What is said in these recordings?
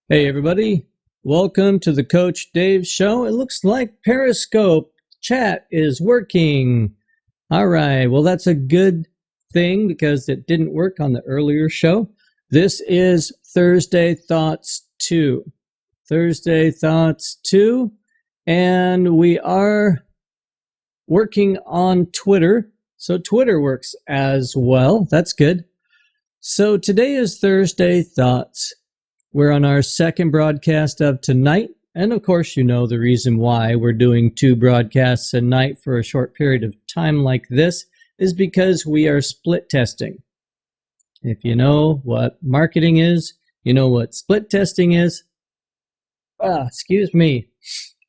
Hey everybody, welcome to the Coach Dave Show. It looks like Periscope chat is working. All right, well that's a good thing because it didn't work on the earlier show. This is Thursday Thoughts 2. Thursday Thoughts 2, and we are working on Twitter. So Twitter works as well. That's good. So today is Thursday Thoughts. We're on our second broadcast of tonight, and of course you know the reason why we're doing 2 broadcasts a night for a short period of time like this is because we are split testing. If you know what marketing is, you know what split testing is. Excuse me.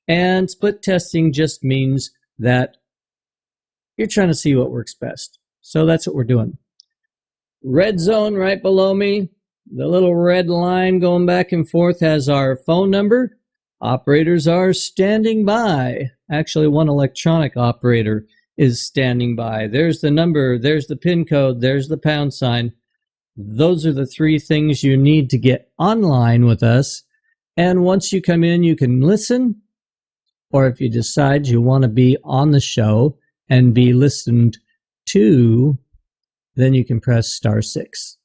And split testing just means that you're trying to see what works best. So that's what we're doing. Red zone right below me. The little red line going back and forth has our phone number. Operators are standing by. Actually, one electronic operator is standing by. There's the number, there's the PIN code, there's the pound sign. Those are the 3 things you need to get online with us. And once you come in, you can listen. Or if you decide you want to be on the show and be listened to, then you can press *6.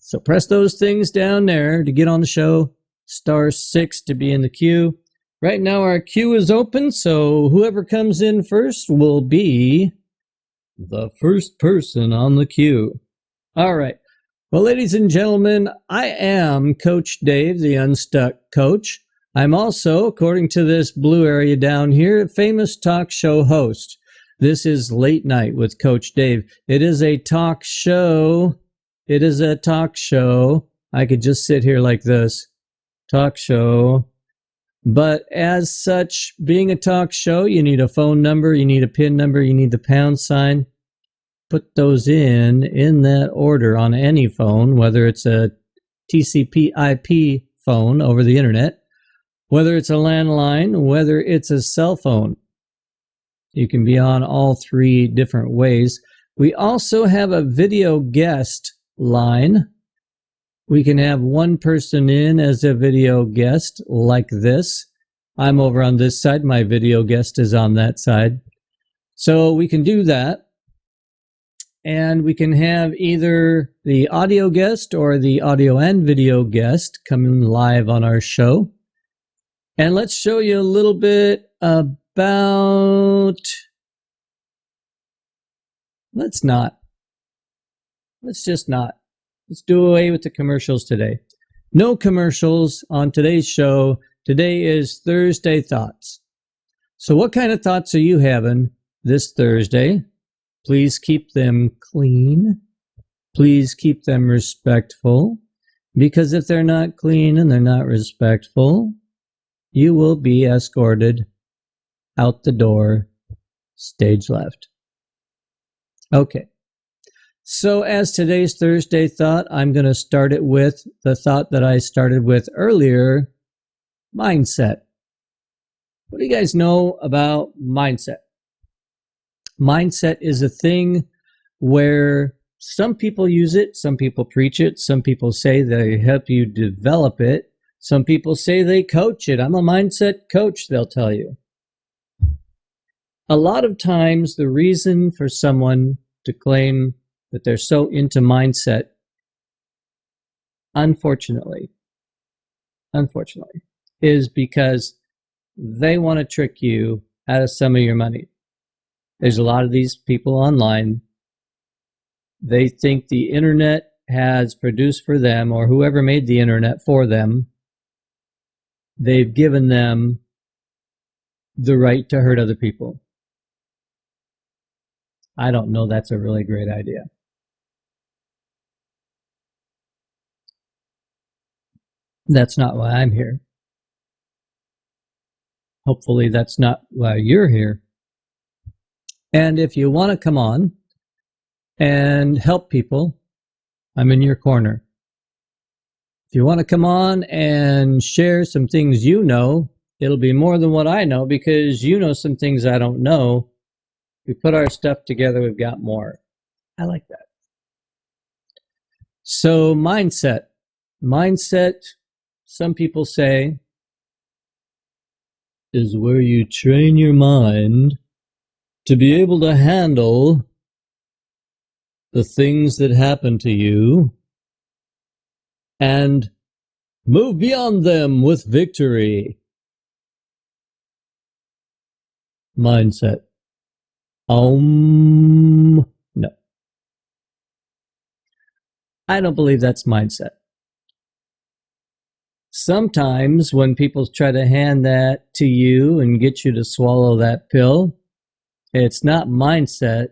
So press those things down there to get on the show, *6 to be in the queue. Right now our queue is open, so whoever comes in first will be the first person on the queue. All right. Well, ladies and gentlemen, I am Coach Dave, the Unstuck Coach. I'm also, according to this blue area down here, a famous talk show host. This is Late Night with Coach Dave. It is a talk show. It is a talk show. I could just sit here like this. Talk show. But as such, being a talk show, you need a phone number, you need a PIN number, you need the pound sign. Put those in that order on any phone, whether it's a TCP/IP phone over the internet, whether it's a landline, whether it's a cell phone. You can be on all 3 different ways. We also have a video guest line. We can have one person in as a video guest like this. I'm over on this side. My video guest is on that side. So we can do that. And we can have either the audio guest or the audio and video guest coming live on our show. And let's show you a little bit about... Let's just not. Let's do away with the commercials today. No commercials on today's show. Today is Thursday Thoughts. So what kind of thoughts are you having this Thursday? Please keep them clean. Please keep them respectful. Because if they're not clean and they're not respectful, you will be escorted out the door, stage left. Okay. So as today's Thursday thought, I'm going to start it with the thought that I started with earlier, mindset. What do you guys know about mindset? Mindset is a thing where some people use it, some people preach it, some people say they help you develop it, some people say they coach it. I'm a mindset coach, they'll tell you. A lot of times the reason for someone to claim that they're so into mindset, unfortunately, is because they want to trick you out of some of your money. There's a lot of these people online. They think the internet has produced for them, or whoever made the internet for them, they've given them the right to hurt other people. I don't know, that's a really great idea. That's not why I'm here. Hopefully that's not why you're here. And if you want to come on and help people, I'm in your corner. If you want to come on and share some things you know, it'll be more than what I know because you know some things I don't know. We put our stuff together, we've got more. I like that. So mindset. Mindset, some people say, is where you train your mind to be able to handle the things that happen to you and move beyond them with victory. Mindset. No. I don't believe that's mindset. Sometimes when people try to hand that to you and get you to swallow that pill, it's not mindset,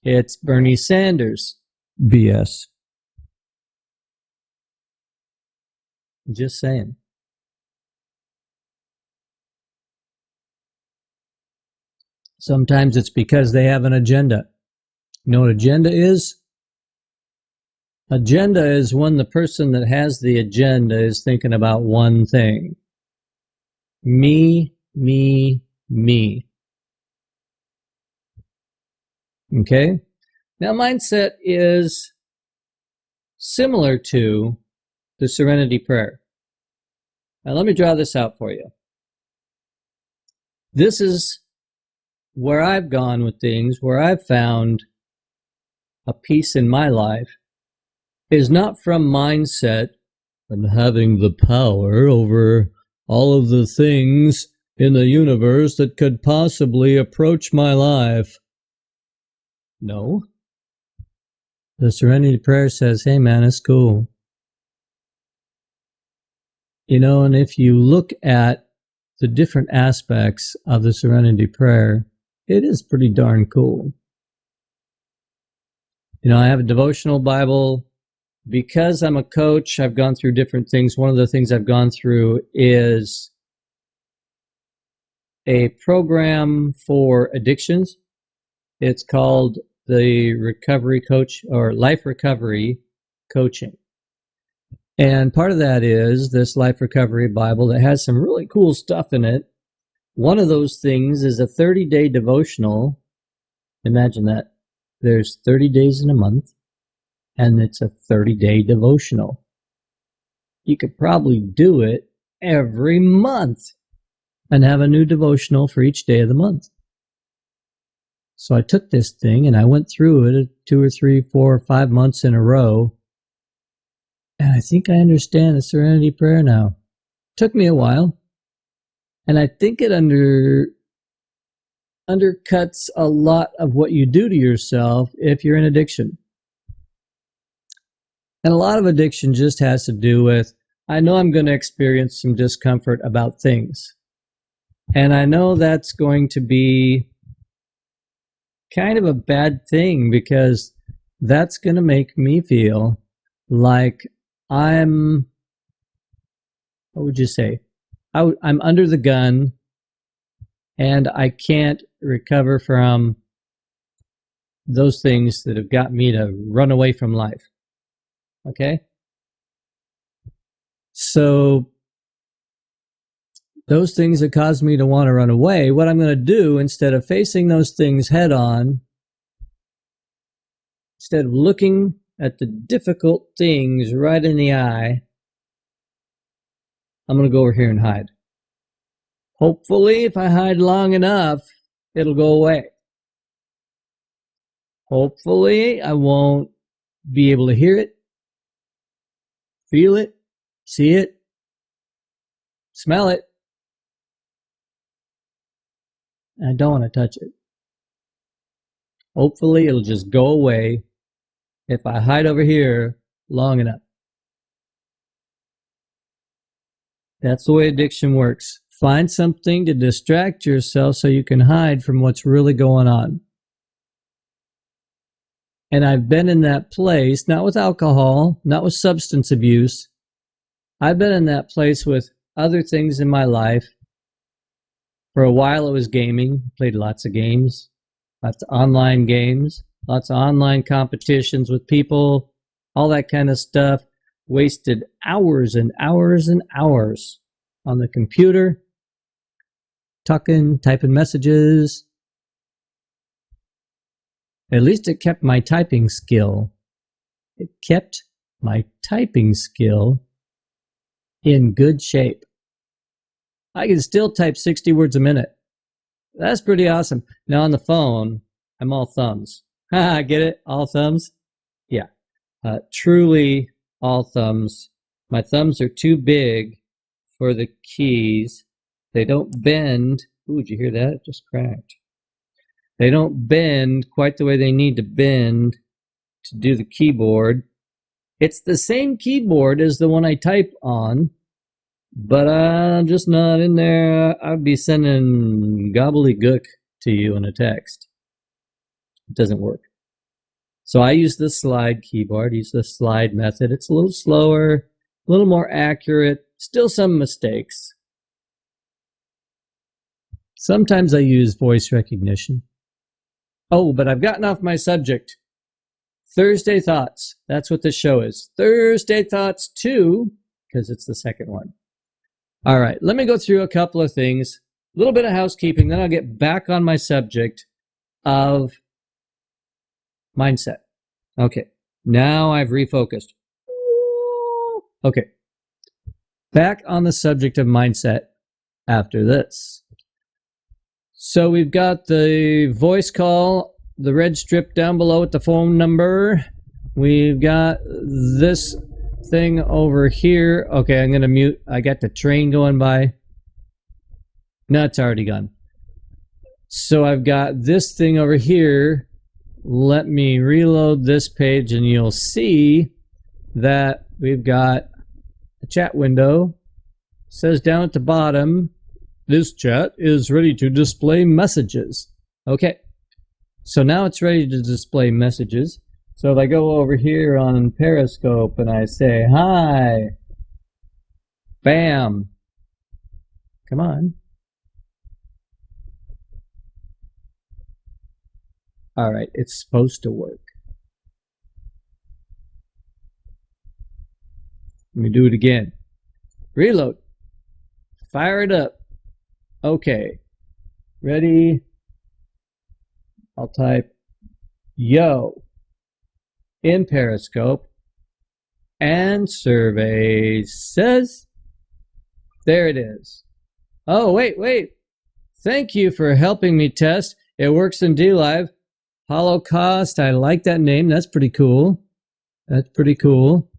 it's Bernie Sanders BS. Just saying. Sometimes it's because they have an agenda. You know what agenda is? Agenda is when the person that has the agenda is thinking about one thing. Me, me, me. Okay? Now, mindset is similar to the Serenity Prayer. Now, let me draw this out for you. This is where I've gone with things, where I've found a peace in my life, is not from mindset and having the power over all of the things in the universe that could possibly approach my life. No. The Serenity Prayer says, hey man, it's cool. You know, and if you look at the different aspects of the Serenity Prayer, it is pretty darn cool. You know, I have a devotional Bible. Because I'm a coach, I've gone through different things. One of the things I've gone through is a program for addictions. It's called the Recovery Coach or Life Recovery Coaching. And part of that is this Life Recovery Bible that has some really cool stuff in it. One of those things is a 30-day devotional. Imagine that. There's 30 days in a month. And it's a 30-day devotional. You could probably do it every month and have a new devotional for each day of the month. So I took this thing and I went through it 2 or 3, 4 or 5 months in a row. And I think I understand the Serenity Prayer now. Took me a while. And I think it undercuts a lot of what you do to yourself if you're in addiction. And a lot of addiction just has to do with, I know I'm going to experience some discomfort about things. And I know that's going to be kind of a bad thing because that's going to make me feel like I'm, what would you say? I'm under the gun and I can't recover from those things that have got me to run away from life. Okay? So those things that cause me to want to run away, what I'm going to do instead of facing those things head on, instead of looking at the difficult things right in the eye, I'm going to go over here and hide. Hopefully, if I hide long enough, it'll go away. Hopefully, I won't be able to hear it, feel it, see it, smell it. I don't want to touch it. Hopefully, it'll just go away if I hide over here long enough. That's the way addiction works. Find something to distract yourself so you can hide from what's really going on. And I've been in that place, not with alcohol, not with substance abuse, I've been in that place with other things in my life. For a while, it was gaming. Played lots of games, lots of online games, lots of online competitions with people, all that kind of stuff. Wasted hours and hours and hours on the computer, talking, typing messages. At least it kept my typing skill. It kept my typing skill in good shape. I can still type 60 words a minute. That's pretty awesome. Now on the phone, I'm all thumbs. Get it? All thumbs? Yeah. Truly all thumbs. My thumbs are too big for the keys. They don't bend. Ooh, did you hear that? It just cracked. They don't bend quite the way they need to bend to do the keyboard. It's the same keyboard as the one I type on, but I'm just not in there. I'd be sending gobbledygook to you in a text. It doesn't work. So I use the slide keyboard, use the slide method. It's a little slower, a little more accurate, still some mistakes. Sometimes I use voice recognition. Oh, but I've gotten off my subject. Thursday Thoughts. That's what this show is. Thursday Thoughts 2, because it's the second one. All right, let me go through a couple of things. A little bit of housekeeping, then I'll get back on my subject of mindset. Okay, now I've refocused. Okay, back on the subject of mindset after this. So we've got the voice call, the red strip down below with the phone number. We've got this thing over here. Okay, I'm going to mute. I got the train going by. No, it's already gone. So I've got this thing over here. Let me reload this page and you'll see that we've got a chat window. It says down at the bottom, this chat is ready to display messages. Okay, so now it's ready to display messages. So if I go over here on Periscope and I say, hi, bam, come on. All right, it's supposed to work. Let me do it again. Reload. Fire it up. Okay, ready? I'll type yo in Periscope, and survey says, there it is. Oh, wait. Thank you for helping me test. It works in DLive. Holocaust, I like that name. That's pretty cool. That's pretty cool.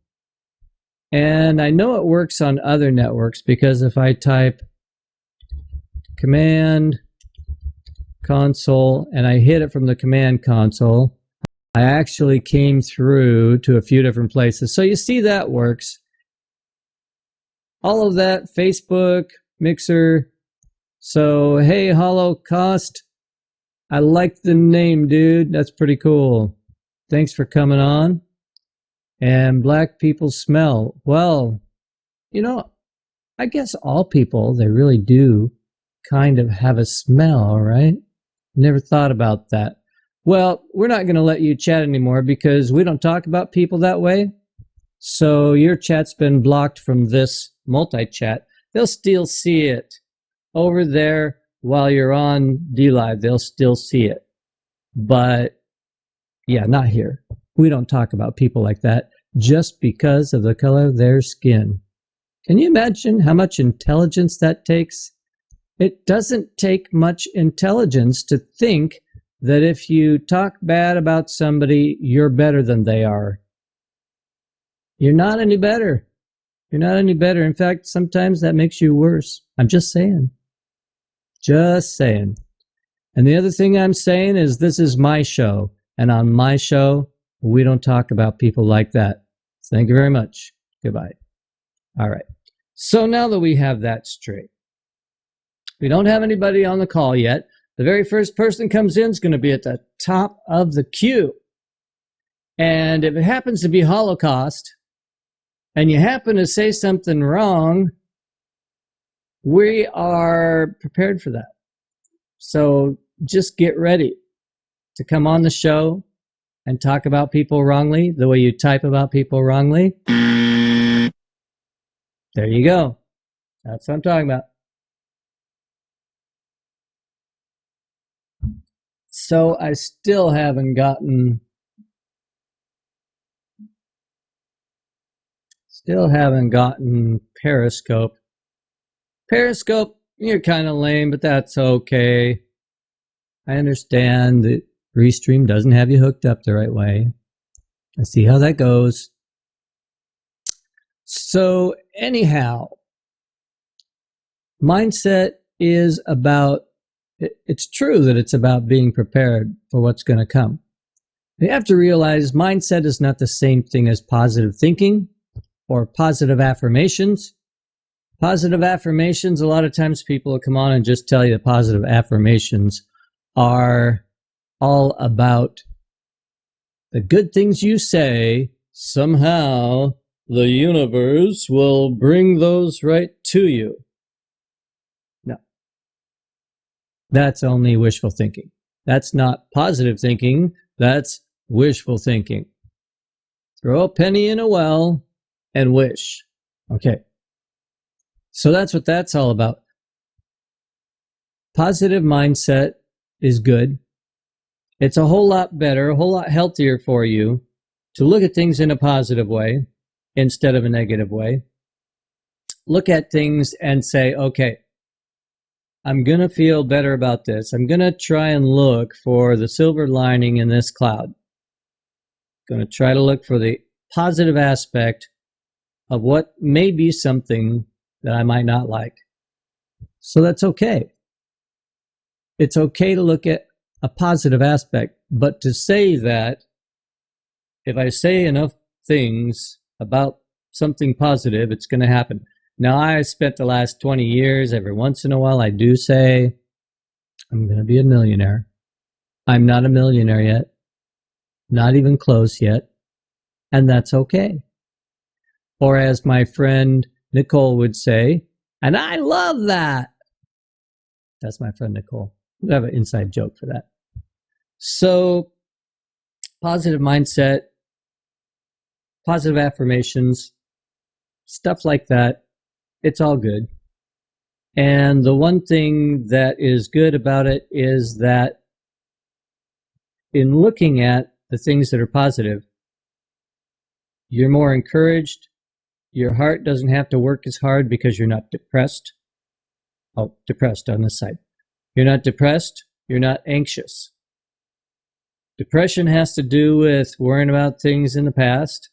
And I know it works on other networks because if I type command console and I hit it from the command console, I actually came through to a few different places. So you see that works. All of that, Facebook, Mixer. So, hey, Holocaust, I like the name, dude. That's pretty cool. Thanks for coming on. And black people smell. Well, you know, I guess all people, they really do kind of have a smell, right? Never thought about that. Well, we're not going to let you chat anymore because we don't talk about people that way. So your chat's been blocked from this multi-chat. They'll still see it over there while you're on DLive. They'll still see it. But yeah, not here. We don't talk about people like that just because of the color of their skin. Can you imagine how much intelligence that takes? It doesn't take much intelligence to think that if you talk bad about somebody, you're better than they are. You're not any better. You're not any better. In fact, sometimes that makes you worse. I'm just saying. Just saying. And the other thing I'm saying is this is my show. And on my show, we don't talk about people like that. Thank you very much. Goodbye. All right. So now that we have that straight, we don't have anybody on the call yet. The very first person comes in is going to be at the top of the queue. And if it happens to be Holocaust, and you happen to say something wrong, we are prepared for that. So just get ready to come on the show and talk about people wrongly the way you type about people wrongly. There you go. That's what I'm talking about. So I still haven't gotten Periscope. Periscope, you're kind of lame, but that's okay. I understand that Restream doesn't have you hooked up the right way. Let's see how that goes. So anyhow, mindset is about, it's true that it's about being prepared for what's going to come. You have to realize mindset is not the same thing as positive thinking or positive affirmations. Positive affirmations, a lot of times people will come on and just tell you that positive affirmations are all about the good things you say. Somehow the universe will bring those right to you. No, that's only wishful thinking. That's not positive thinking. That's wishful thinking. Throw a penny in a well and wish. Okay. So that's what that's all about. Positive mindset is good. It's a whole lot better, a whole lot healthier for you to look at things in a positive way instead of a negative way. Look at things and say, okay, I'm going to feel better about this. I'm going to try and look for the silver lining in this cloud. Going to try to look for the positive aspect of what may be something that I might not like. So that's okay. It's okay to look at a positive aspect, but to say that if I say enough things about something positive, it's going to happen. Now, I spent the last 20 years, every once in a while, I do say, I'm going to be a millionaire. I'm not a millionaire yet, not even close yet, and that's okay. Or as my friend Nicole would say, and I love that. That's my friend Nicole. We have an inside joke for that. So, positive mindset, positive affirmations, stuff like that, it's all good. And the one thing that is good about it is that in looking at the things that are positive, you're more encouraged. Your heart doesn't have to work as hard because you're not depressed. Oh, depressed on this side. You're not depressed. You're not anxious. Depression has to do with worrying about things in the past.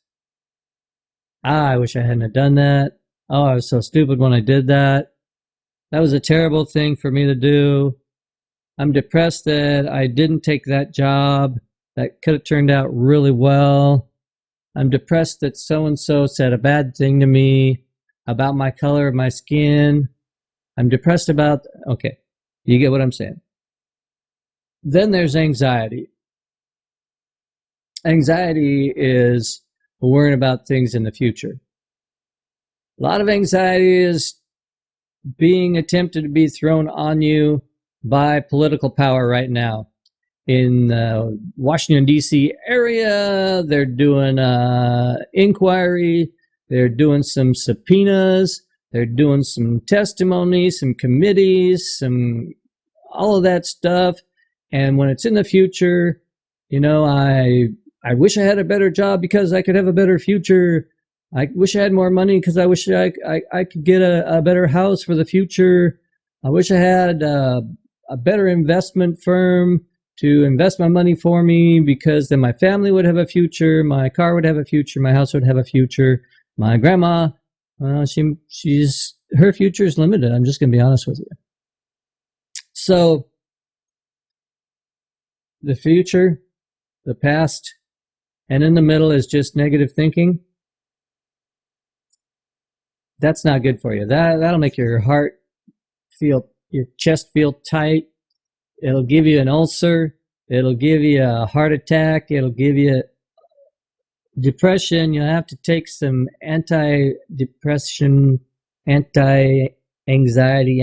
I wish I hadn't done that. Oh, I was so stupid when I did that. That was a terrible thing for me to do. I'm depressed that I didn't take that job. That could have turned out really well. I'm depressed that so-and-so said a bad thing to me about my color of my skin. I'm depressed about, okay, you get what I'm saying. Then there's anxiety. Anxiety is worrying about things in the future. A lot of anxiety is being attempted to be thrown on you by political power right now. In the Washington, D.C. area, they're doing inquiry, they're doing some subpoenas, they're doing some testimonies, some committees, all of that stuff. And when it's in the future, you know, I wish I had a better job because I could have a better future. I wish I had more money because I wish I could get a better house for the future. I wish I had a better investment firm to invest my money for me because then my family would have a future, my car would have a future, my house would have a future. My grandma, she's her future is limited. I'm just going to be honest with you. So the future, the past, and in the middle is just negative thinking. That's not good for you. That'll make your heart feel, your chest feel tight. It'll give you an ulcer. It'll give you a heart attack. It'll give you depression, you'll have to take some anti-depression, anti-anxiety,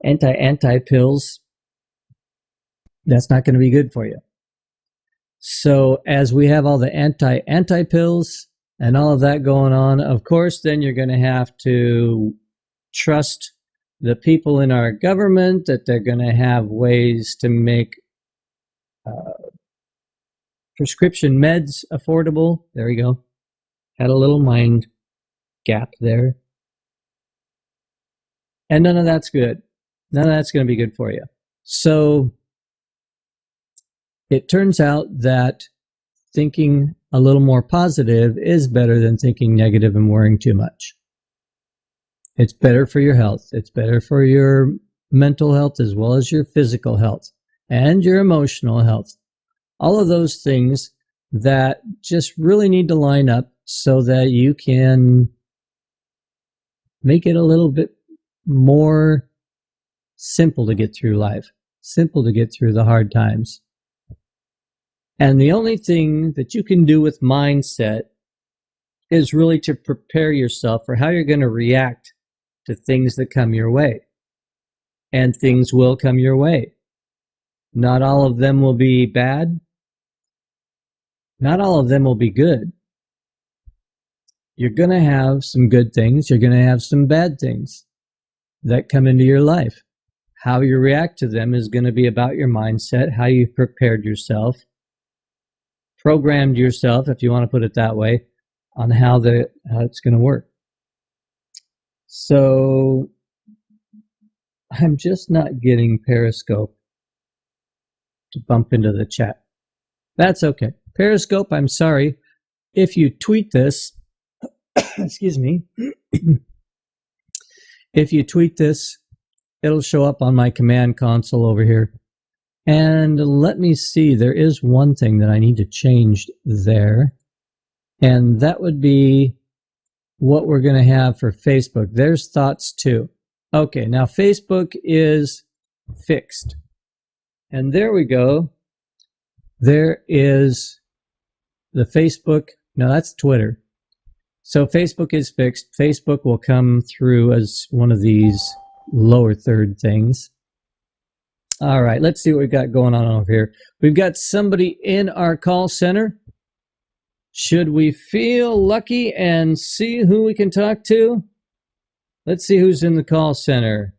anti pills. That's not going to be good for you. So as we have all the anti pills and all of that going on, of course, then you're going to have to trust the people in our government that they're going to have ways to make prescription meds affordable. There we go. Had a little mind gap there. And none of that's good. None of that's going to be good for you. So it turns out that thinking a little more positive is better than thinking negative and worrying too much. It's better for your health. It's better for your mental health as well as your physical health and your emotional health. All of those things that just really need to line up so that you can make it a little bit more simple to get through life, simple to get through the hard times. And the only thing that you can do with mindset is really to prepare yourself for how you're going to react to things that come your way. And things will come your way. Not all of them will be bad. Not all of them will be good. You're going to have some good things. You're going to have some bad things that come into your life. How you react to them is going to be about your mindset, how you've prepared yourself, programmed yourself, if you want to put it that way, on how it's going to work. So I'm just not getting Periscope to bump into the chat. That's okay. Periscope, I'm sorry. If you tweet this, excuse me, if you tweet this, it'll show up on my command console over here. And let me see, there is one thing that I need to change there. And that would be what we're going to have for Facebook. There's thoughts too. Okay, now Facebook is fixed. And there we go. There is the Facebook. No, that's Twitter. So Facebook is fixed. Facebook will come through as one of these lower third things. All right, let's see what we've got going on over here. We've got somebody in our call center. Should we feel lucky and see who we can talk to? Let's see who's in the call center.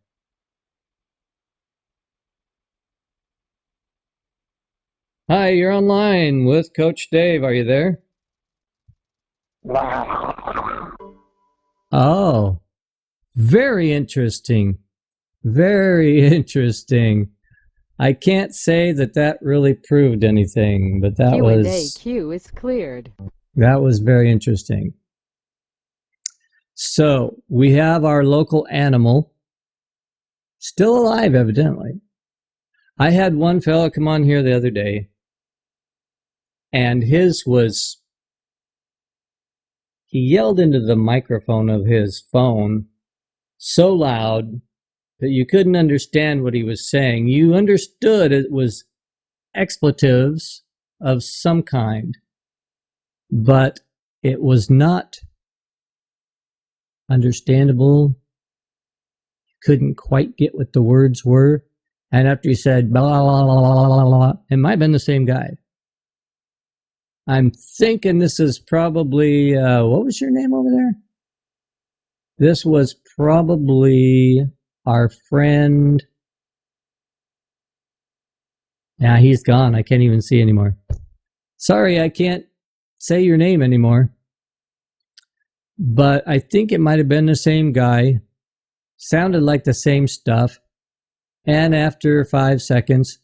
Hi, you're online with Coach Dave. Are you there? Oh, very interesting. Very interesting. I can't say that really proved anything, but that was... Q is cleared. That was very interesting. So, we have our local animal still alive, evidently. I had one fellow come on here the other day, and his was... He yelled into the microphone of his phone so loud that you couldn't understand what he was saying. You understood it was expletives of some kind, but it was not understandable. You couldn't quite get what the words were. And after he said, blah, blah, blah, blah, blah, blah, it might have been the same guy. I'm thinking this is probably, what was your name over there? This was probably our friend. Yeah, he's gone. I can't even see anymore. Sorry, I can't say your name anymore. But I think it might have been the same guy. Sounded like the same stuff. And after 5 seconds,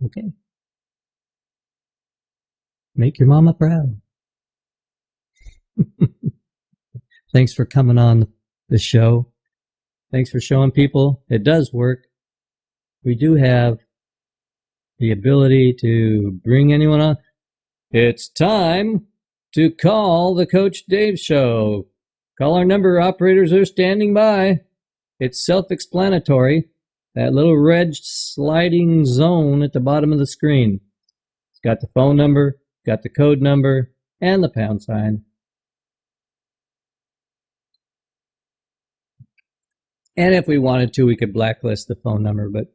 okay. Make your mama proud. Thanks for coming on the show. Thanks for showing people it does work. We do have the ability to bring anyone on. It's time to call the Coach Dave Show. Call our number. Operators are standing by. It's self-explanatory. That little red sliding zone at the bottom of the screen. It's got the phone number, got the code number, and the pound sign. And if we wanted to, we could blacklist the phone number, but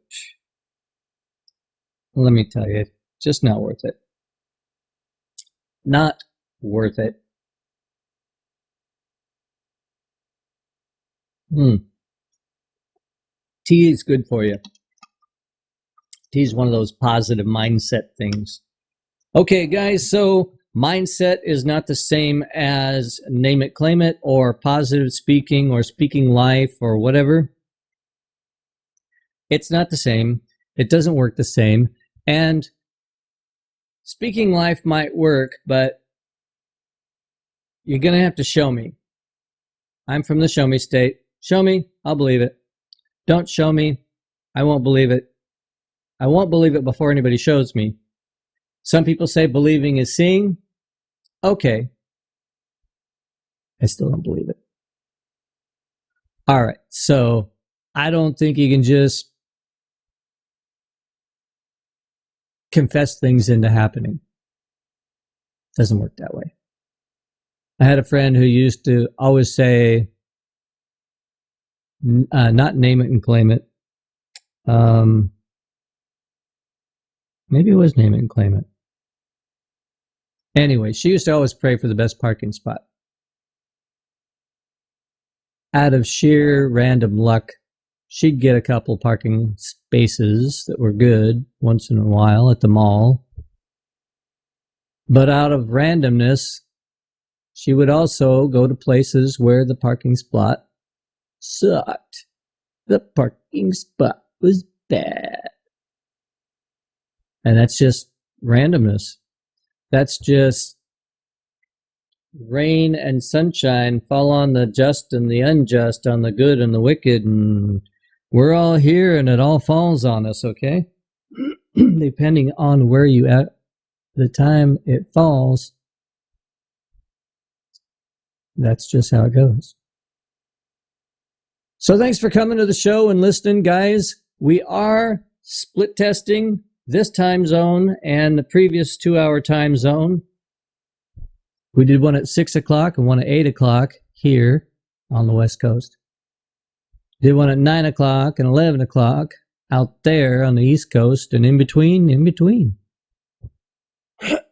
let me tell you, just not worth it. Not worth it. Tea is good for you. Tea is one of those positive mindset things. Okay, guys, so mindset is not the same as name it, claim it, or positive speaking or speaking life or whatever. It's not the same. It doesn't work the same. And speaking life might work, but you're going to have to show me. I'm from the show me state. Show me, I'll believe it. Don't show me, I won't believe it. I won't believe it before anybody shows me. Some people say believing is seeing. Okay. I still don't believe it. All right, so I don't think you can just confess things into happening. Doesn't work that way. I had a friend who used to always say, not name it and claim it. Maybe it was name it and claim it. Anyway, she used to always pray for the best parking spot. Out of sheer random luck, she'd get a couple parking spaces that were good once in a while at the mall. But out of randomness, she would also go to places where the parking spot sucked. The parking spot was bad. And that's just randomness. That's just rain and sunshine fall on the just and the unjust, on the good and the wicked, and we're all here and it all falls on us, okay? Depending on where you at the time it falls, that's just how it goes. So thanks for coming to the show and listening, guys. We are split testing this time zone and the previous 2-hour time zone. We did one at 6 o'clock and one at 8 o'clock here on the West Coast. Did one at 9 o'clock and 11 o'clock out there on the East Coast, and in between.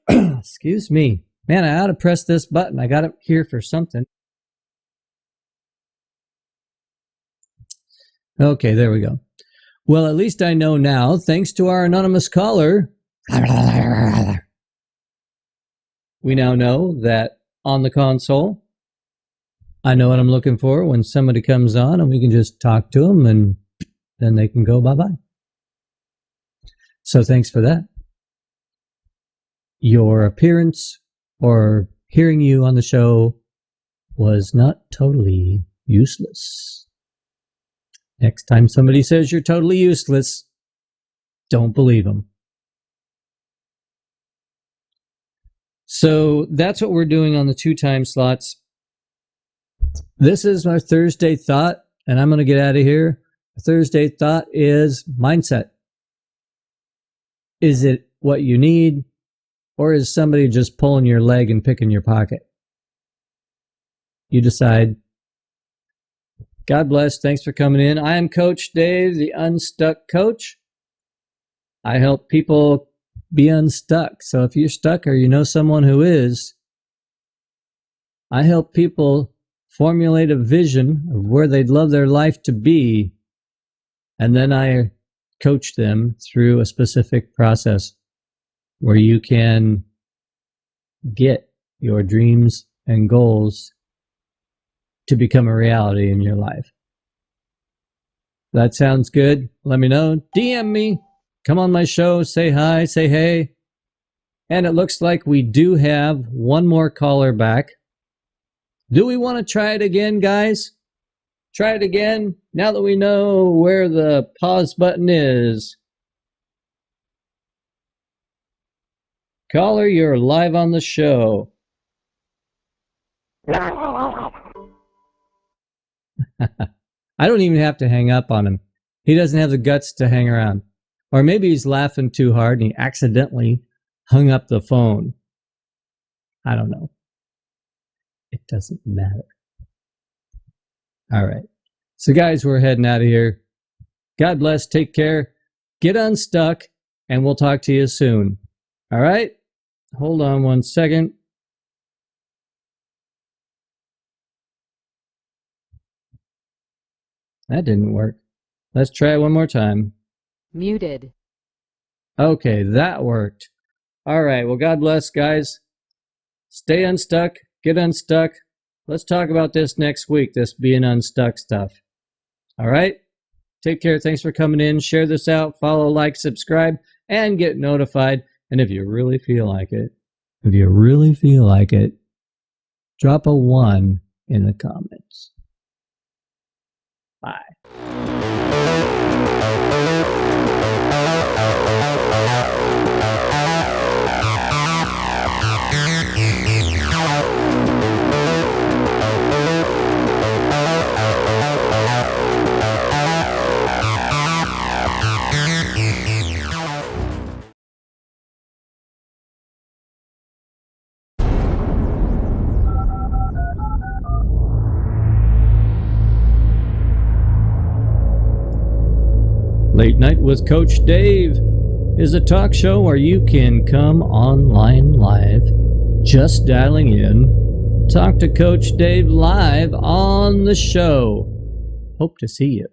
Excuse me. Man, I ought to press this button. I got it here for something. Okay, there we go. Well, at least I know now, thanks to our anonymous caller, we now know that on the console, I know what I'm looking for when somebody comes on, and we can just talk to them and then they can go bye-bye. So thanks for that. Your appearance or hearing you on the show was not totally useless. Next time somebody says you're totally useless, don't believe them. So that's what we're doing on the 2 time slots. This is our Thursday thought, and I'm going to get out of here. Thursday thought is mindset. Is it what you need, or is somebody just pulling your leg and picking your pocket? You decide. God bless. Thanks for coming in. I am Coach Dave, the Unstuck Coach. I help people be unstuck. So if you're stuck or you know someone who is, I help people formulate a vision of where they'd love their life to be, and then I coach them through a specific process where you can get your dreams and goals to become a reality in your life. That sounds good. Let me know. DM me. Come on my show. Say hi. Say hey. And it looks like we do have one more caller back. Do we want to try it again, guys? Try it again now that we know where the pause button is. Caller, you're live on the show. I don't even have to hang up on him. He doesn't have the guts to hang around. Or maybe he's laughing too hard and he accidentally hung up the phone. I don't know. It doesn't matter. All right. So guys, we're heading out of here. God bless. Take care. Get unstuck, and we'll talk to you soon. All right? Hold on one second. That didn't work. Let's try it one more time. Muted. Okay, that worked. All right. Well, God bless, guys. Stay unstuck. Get unstuck. Let's talk about this next week, this being unstuck stuff. All right? Take care. Thanks for coming in. Share this out. Follow, like, subscribe, and get notified. And if you really feel like it, drop a 1 in the comments. Bye. Late Night with Coach Dave is a talk show where you can come online live, just dialing in. Talk to Coach Dave live on the show. Hope to see you.